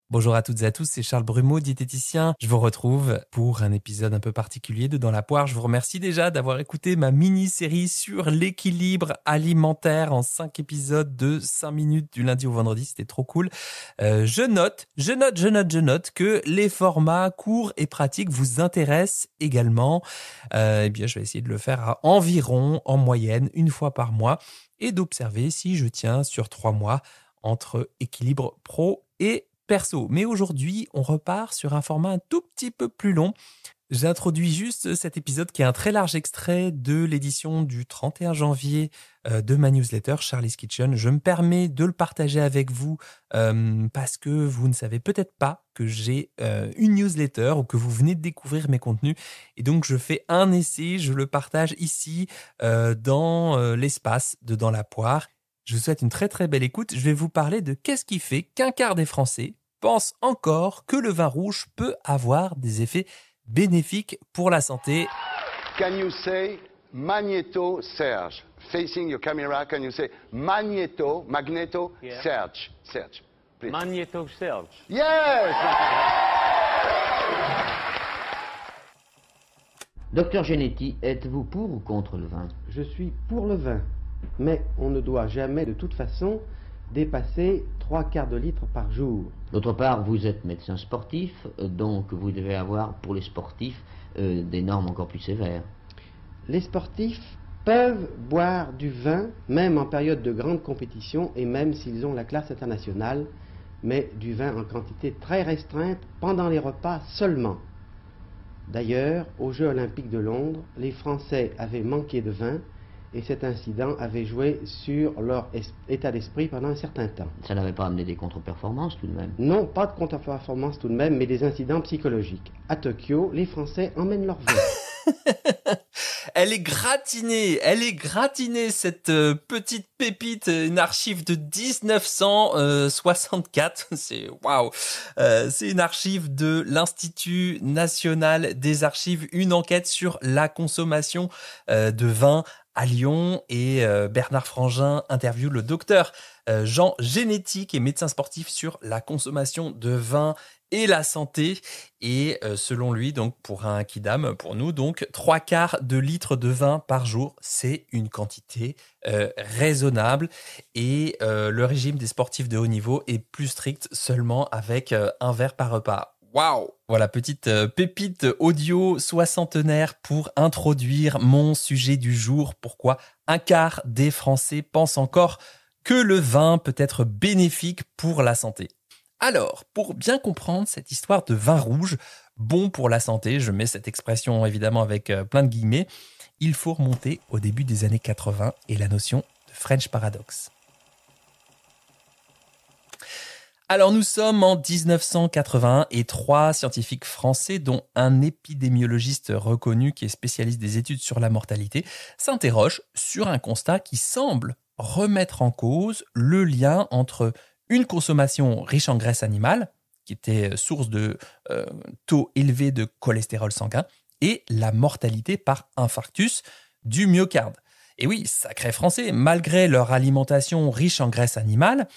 Bonjour à toutes et à tous, c'est Charles Brumeau, diététicien. Je vous retrouve pour un épisode un peu particulier de Dans la poire. Je vous remercie déjà d'avoir écouté ma mini-série sur l'équilibre alimentaire en 5 épisodes de 5 minutes du lundi au vendredi. C'était trop cool. Je note que les formats courts et pratiques vous intéressent également. Eh bien, je vais essayer de le faire à environ, en moyenne, une fois par mois et d'observer si je tiens sur 3 mois entre équilibre pro et perso. Mais aujourd'hui, on repart sur un format un tout petit peu plus long. J'introduis juste cet épisode qui est un très large extrait de l'édition du 31 janvier de ma newsletter Charlie's Kitchen. Je me permets de le partager avec vous parce que vous ne savez peut-être pas que j'ai une newsletter ou que vous venez de découvrir mes contenus. Et donc, je fais un essai, je le partage ici dans l'espace de Dans la poire. Je vous souhaite une très très belle écoute. Je vais vous parler de qu'est-ce qui fait qu'un quart des Français pensent encore que le vin rouge peut avoir des effets bénéfiques pour la santé. Can you say Magneto Serge? Facing your camera, can you say Magneto, Yeah. Serge? Serge, please. Magneto Serge. Yes! Docteur Genetti, êtes-vous pour ou contre le vin? Je suis pour le vin, mais on ne doit jamais de toute façon dépasser 3/4 de litre par jour. D'autre part, vous êtes médecin sportif, donc vous devez avoir pour les sportifs des normes encore plus sévères. Les sportifs peuvent boire du vin, même en période de grande compétition et même s'ils ont la classe internationale, mais du vin en quantité très restreinte pendant les repas seulement. D'ailleurs, aux Jeux Olympiques de Londres, les Français avaient manqué de vin et cet incident avait joué sur leur état d'esprit pendant un certain temps. Ça n'avait pas amené des contre-performances tout de même? Non, pas de contre-performance tout de même, mais des incidents psychologiques. À Tokyo, les Français emmènent leur vin. Elle est gratinée, cette petite pépite, une archive de 1964. C'est waouh. C'est une archive de l'Institut national des archives, une enquête sur la consommation de vin à Lyon et Bernard Frangin interviewe le docteur Jean Genetti, qui est médecin sportif, sur la consommation de vin et la santé. Et selon lui, donc pour un kidam, pour nous, donc 3/4 de litre de vin par jour, c'est une quantité raisonnable. Et le régime des sportifs de haut niveau est plus strict, seulement avec un verre par repas. Waouh! Voilà, petite pépite audio soixantenaire pour introduire mon sujet du jour. Pourquoi un quart des Français pensent encore que le vin peut être bénéfique pour la santé. Alors, pour bien comprendre cette histoire de vin rouge, bon pour la santé, je mets cette expression évidemment avec plein de guillemets, il faut remonter au début des années 80 et la notion de French Paradox. Alors nous sommes en 1981 et 3 scientifiques français, dont un épidémiologiste reconnu qui est spécialiste des études sur la mortalité, s'interrogent sur un constat qui semble remettre en cause le lien entre une consommation riche en graisse animale, qui était source de taux élevés de cholestérol sanguin, et la mortalité par infarctus du myocarde. Et oui, sacrés Français, malgré leur alimentation riche en graisse animale,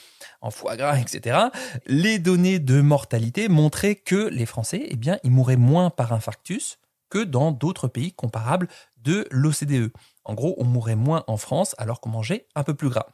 en foie gras, etc., les données de mortalité montraient que les Français, eh bien, ils mouraient moins par infarctus que dans d'autres pays comparables de l'OCDE. En gros, on mourait moins en France alors qu'on mangeait un peu plus gras.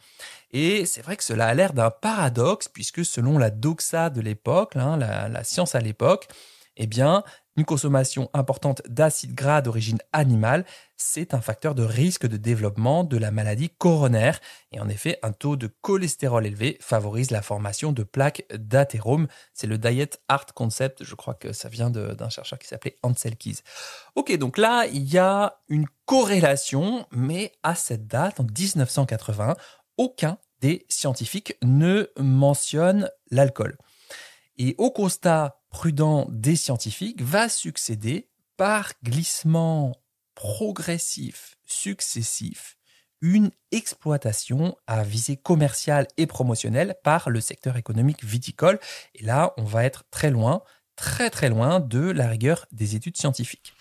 Et c'est vrai que cela a l'air d'un paradoxe, puisque selon la doxa de l'époque, la science à l'époque, eh bien, une consommation importante d'acides gras d'origine animale, c'est un facteur de risque de développement de la maladie coronaire. Et en effet, un taux de cholestérol élevé favorise la formation de plaques d'athérome. C'est le Diet Heart Concept. Je crois que ça vient d'un chercheur qui s'appelait Ansel Keys. Ok, donc là, il y a une corrélation, mais à cette date, en 1980, aucun des scientifiques ne mentionne l'alcool. Et au constat prudent des scientifiques va succéder, par glissement progressif, successif, une exploitation à visée commerciale et promotionnelle par le secteur économique viticole. Et là, on va être très loin, très très loin de la rigueur des études scientifiques.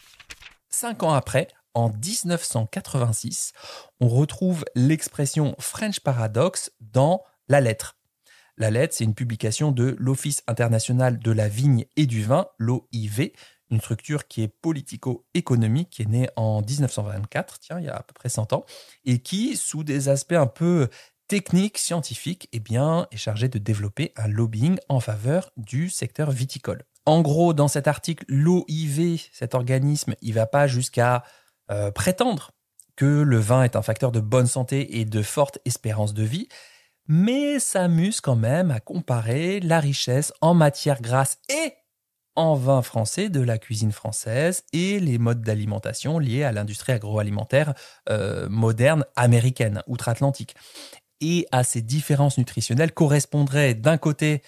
5 ans après, en 1986, on retrouve l'expression French Paradox dans la lettre. La lettre, c'est une publication de l'Office international de la vigne et du vin, l'OIV, une structure qui est politico-économique, qui est née en 1924, tiens, il y a à peu près 100 ans, et qui, sous des aspects un peu techniques, scientifiques, eh bien, est chargée de développer un lobbying en faveur du secteur viticole. En gros, dans cet article, l'OIV, cet organisme, il ne va pas jusqu'à prétendre que le vin est un facteur de bonne santé et de forte espérance de vie, mais s'amuse quand même à comparer la richesse en matière grasse et en vin français de la cuisine française et les modes d'alimentation liés à l'industrie agroalimentaire moderne américaine, outre-Atlantique. Et à ces différences nutritionnelles correspondrait d'un côté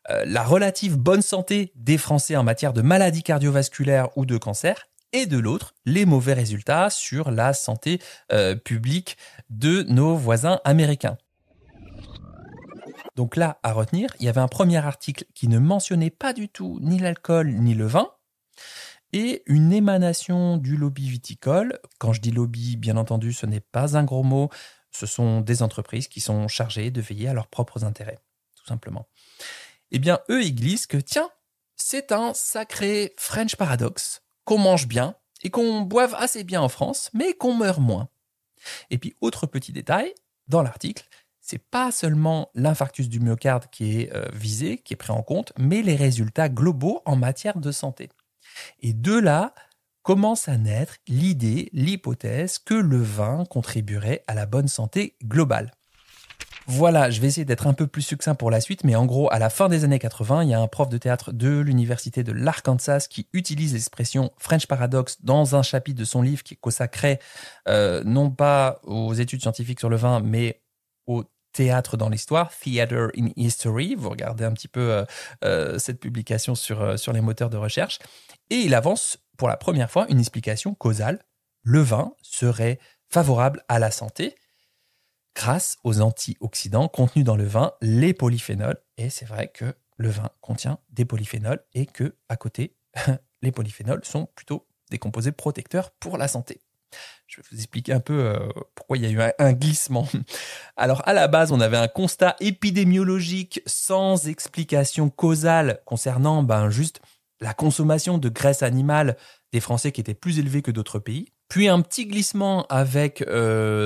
la relative bonne santé des Français en matière de maladies cardiovasculaires ou de cancer, et de l'autre, les mauvais résultats sur la santé publique de nos voisins américains. Donc là, à retenir, il y avait un premier article qui ne mentionnait pas du tout ni l'alcool ni le vin, et une émanation du lobby viticole. Quand je dis lobby, bien entendu, ce n'est pas un gros mot, ce sont des entreprises qui sont chargées de veiller à leurs propres intérêts, tout simplement. Eh bien, eux, ils glissent que, tiens, c'est un sacré French paradoxe, qu'on mange bien et qu'on boive assez bien en France, mais qu'on meurt moins. Et puis, autre petit détail, dans l'article, c'est pas seulement l'infarctus du myocarde qui est visé, qui est pris en compte, mais les résultats globaux en matière de santé. Et de là commence à naître l'idée, l'hypothèse que le vin contribuerait à la bonne santé globale. Voilà, je vais essayer d'être un peu plus succinct pour la suite, mais en gros, à la fin des années 80, il y a un prof de théâtre de l'université de l'Arkansas qui utilise l'expression French Paradox dans un chapitre de son livre qui est consacré non pas aux études scientifiques sur le vin, mais au théâtre dans l'histoire, Theater in History. Vous regardez un petit peu cette publication sur les moteurs de recherche. Et il avance pour la première fois une explication causale. Le vin serait favorable à la santé grâce aux antioxydants contenus dans le vin, les polyphénols. Et c'est vrai que le vin contient des polyphénols et que, à côté, les polyphénols sont plutôt des composés protecteurs pour la santé. Je vais vous expliquer un peu pourquoi il y a eu un glissement. Alors, à la base, on avait un constat épidémiologique sans explication causale concernant juste la consommation de graisse animale des Français qui était plus élevée que d'autres pays. Puis un petit glissement avec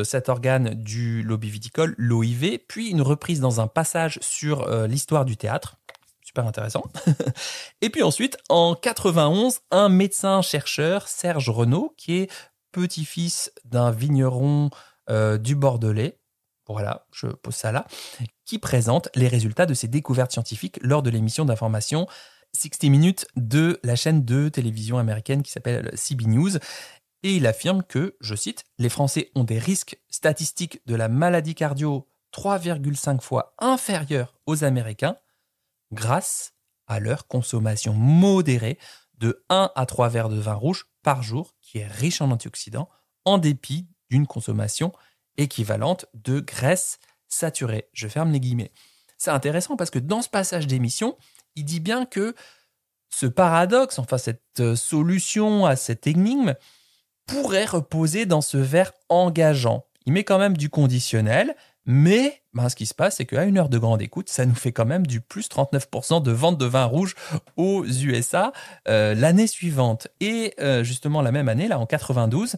cet organe du lobby viticole, l'OIV, puis une reprise dans un passage sur l'histoire du théâtre. Super intéressant. Et puis ensuite, en 91, un médecin-chercheur, Serge Renaud, qui est petit-fils d'un vigneron du Bordelais, voilà, je pose ça là, qui présente les résultats de ses découvertes scientifiques lors de l'émission d'information 60 Minutes de la chaîne de télévision américaine qui s'appelle CB News. Et il affirme que, je cite, « Les Français ont des risques statistiques de la maladie cardio 3,5 fois inférieurs aux Américains grâce à leur consommation modérée de 1 à 3 verres de vin rouge par jour qui est riche en antioxydants en dépit d'une consommation équivalente de graisse saturée. » Je ferme les guillemets. C'est intéressant parce que dans ce passage d'émission, il dit bien que ce paradoxe, enfin cette solution à cette énigme, pourrait reposer dans ce verre engageant. Il met quand même du conditionnel, mais ce qui se passe, c'est qu'à une heure de grande écoute, ça nous fait quand même du plus 39% de vente de vin rouge aux USA l'année suivante. Et justement, la même année, là en 92,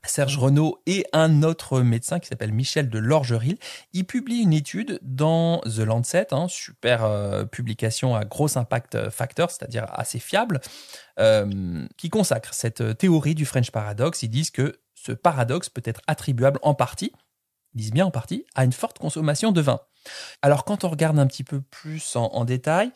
Serge Renaud et un autre médecin qui s'appelle Michel de Lorgeril, ils publient une étude dans The Lancet, super publication à gros impact factor, c'est-à-dire assez fiable, qui consacre cette théorie du French Paradox. Ils disent que ce paradoxe peut être attribuable en partie, ils disent bien en partie, à une forte consommation de vin. Alors quand on regarde un petit peu plus en détail,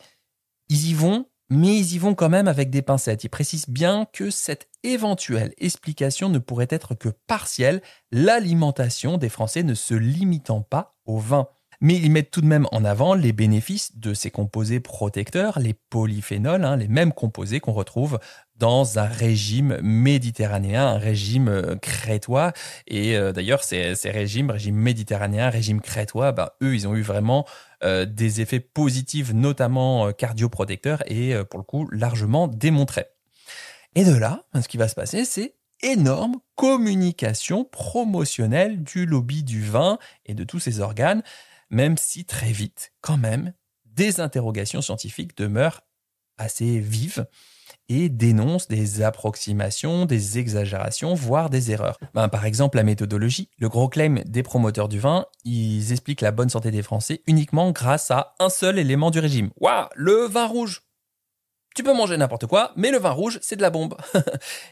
ils y vont, mais ils y vont quand même avec des pincettes. Ils précisent bien que cette éventuelle explication ne pourrait être que partielle, l'alimentation des Français ne se limitant pas au vin. Mais ils mettent tout de même en avant les bénéfices de ces composés protecteurs, les polyphénols, les mêmes composés qu'on retrouve dans un régime méditerranéen, un régime crétois. Et d'ailleurs, ces régimes méditerranéens, régime crétois, eux, ils ont eu vraiment des effets positifs, notamment cardioprotecteurs, et pour le coup, largement démontrés. Et de là, ce qui va se passer, c'est énorme communication promotionnelle du lobby du vin et de tous ces organes. même si très vite, quand même, des interrogations scientifiques demeurent assez vives et dénoncent des approximations, des exagérations, voire des erreurs. Par exemple, la méthodologie. Le gros claim des promoteurs du vin, ils expliquent la bonne santé des Français uniquement grâce à un seul élément du régime. Waouh, le vin rouge! Tu peux manger n'importe quoi, mais le vin rouge, c'est de la bombe.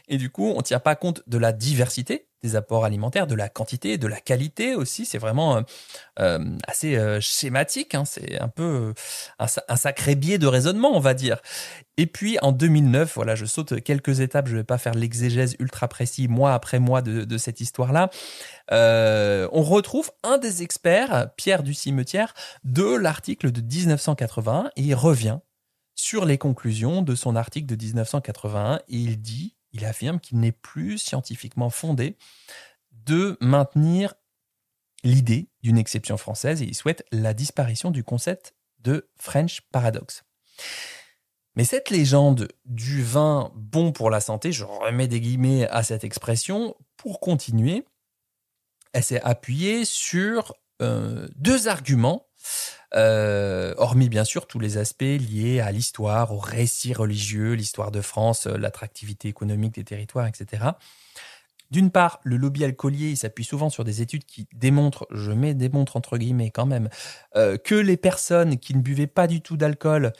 Et du coup, on ne tient pas compte de la diversité des apports alimentaires, de la quantité, de la qualité aussi. C'est vraiment assez schématique. C'est un peu un sacré biais de raisonnement, on va dire. Et puis, en 2009, voilà, je saute quelques étapes. Je ne vais pas faire l'exégèse ultra précis, mois après mois, de cette histoire-là. On retrouve un des experts, Pierre Ducimetière, de l'article de 1981, et il revient sur les conclusions de son article de 1981, et il affirme qu'il n'est plus scientifiquement fondé de maintenir l'idée d'une exception française, et il souhaite la disparition du concept de French Paradox. Mais cette légende du vin bon pour la santé, je remets des guillemets à cette expression, pour continuer, elle s'est appuyée sur deux arguments, hormis bien sûr tous les aspects liés à l'histoire, au récit religieux, l'histoire de France, l'attractivité économique des territoires, etc. D'une part, le lobby alcoolier, il s'appuie souvent sur des études qui démontrent, je mets démontre entre guillemets quand même, que les personnes qui ne buvaient pas du tout d'alcool,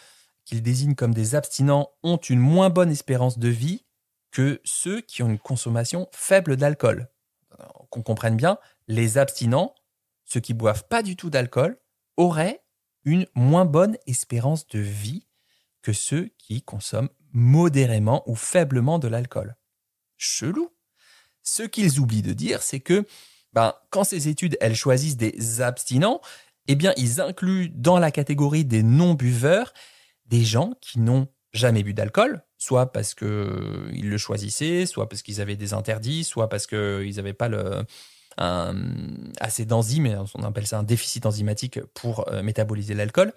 qu'ils désignent comme des abstinents, ont une moins bonne espérance de vie que ceux qui ont une consommation faible d'alcool. Qu'on comprenne bien, les abstinents, ceux qui boivent pas du tout d'alcool, auraient une moins bonne espérance de vie que ceux qui consomment modérément ou faiblement de l'alcool. Chelou. Ce qu'ils oublient de dire, c'est que quand ces études elles choisissent des abstinents, eh bien, ils incluent dans la catégorie des non-buveurs des gens qui n'ont jamais bu d'alcool, soit parce qu'ils le choisissaient, soit parce qu'ils avaient des interdits, soit parce qu'ils n'avaient pas assez d'enzymes, on appelle ça un déficit enzymatique pour métaboliser l'alcool.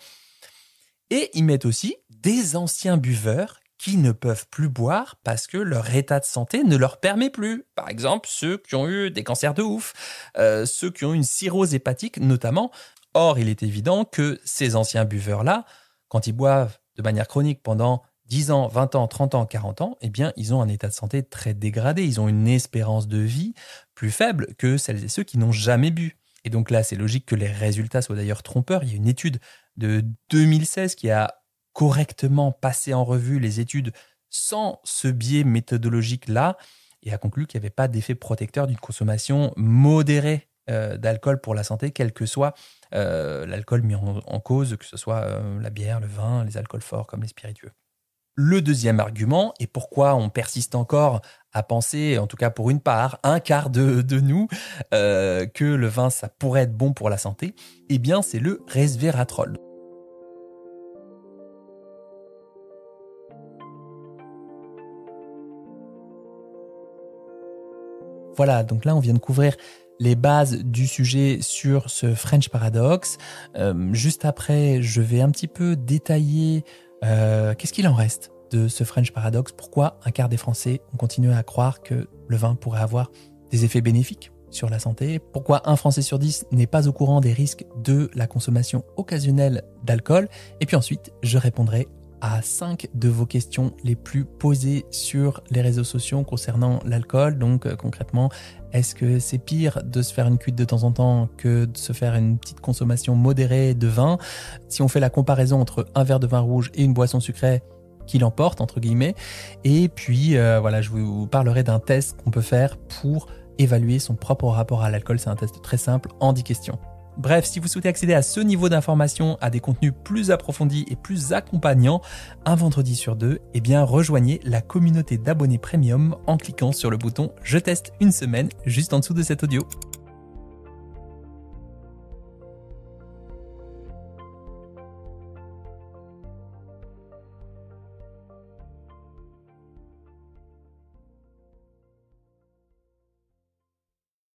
Et ils mettent aussi des anciens buveurs qui ne peuvent plus boire parce que leur état de santé ne leur permet plus. Par exemple, ceux qui ont eu des cancers de ouf, ceux qui ont une cirrhose hépatique notamment. Or, il est évident que ces anciens buveurs-là, quand ils boivent de manière chronique pendant 10 ans, 20 ans, 30 ans, 40 ans, eh bien, ils ont un état de santé très dégradé. Ils ont une espérance de vie plus faible que celles et ceux qui n'ont jamais bu. Et donc là, c'est logique que les résultats soient d'ailleurs trompeurs. Il y a une étude de 2016 qui a correctement passé en revue les études sans ce biais méthodologique-là et a conclu qu'il n'y avait pas d'effet protecteur d'une consommation modérée d'alcool pour la santé, quel que soit l'alcool mis en cause, que ce soit la bière, le vin, les alcools forts comme les spiritueux. Le deuxième argument, et pourquoi on persiste encore à penser, en tout cas pour une part, un quart de nous, que le vin, ça pourrait être bon pour la santé, eh bien c'est le resveratrol. Voilà, donc là on vient de couvrir les bases du sujet sur ce French Paradox. Juste après, je vais un petit peu détailler qu'est-ce qu'il en reste de ce French Paradox. Pourquoi un quart des Français ont continué à croire que le vin pourrait avoir des effets bénéfiques sur la santé. Pourquoi un Français sur 10 n'est pas au courant des risques de la consommation occasionnelle d'alcool. Et puis ensuite, je répondrai à 5 de vos questions les plus posées sur les réseaux sociaux concernant l'alcool. Donc concrètement, est-ce que c'est pire de se faire une cuite de temps en temps que de se faire une petite consommation modérée de vin? Si on fait la comparaison entre un verre de vin rouge et une boisson sucrée, qui l'emporte, entre guillemets. Et puis, voilà, je vous parlerai d'un test qu'on peut faire pour évaluer son propre rapport à l'alcool. C'est un test très simple en 10 questions. Bref, si vous souhaitez accéder à ce niveau d'information, à des contenus plus approfondis et plus accompagnants, un vendredi sur 2, eh bien rejoignez la communauté d'abonnés premium en cliquant sur le bouton « Je teste une semaine » juste en dessous de cet audio.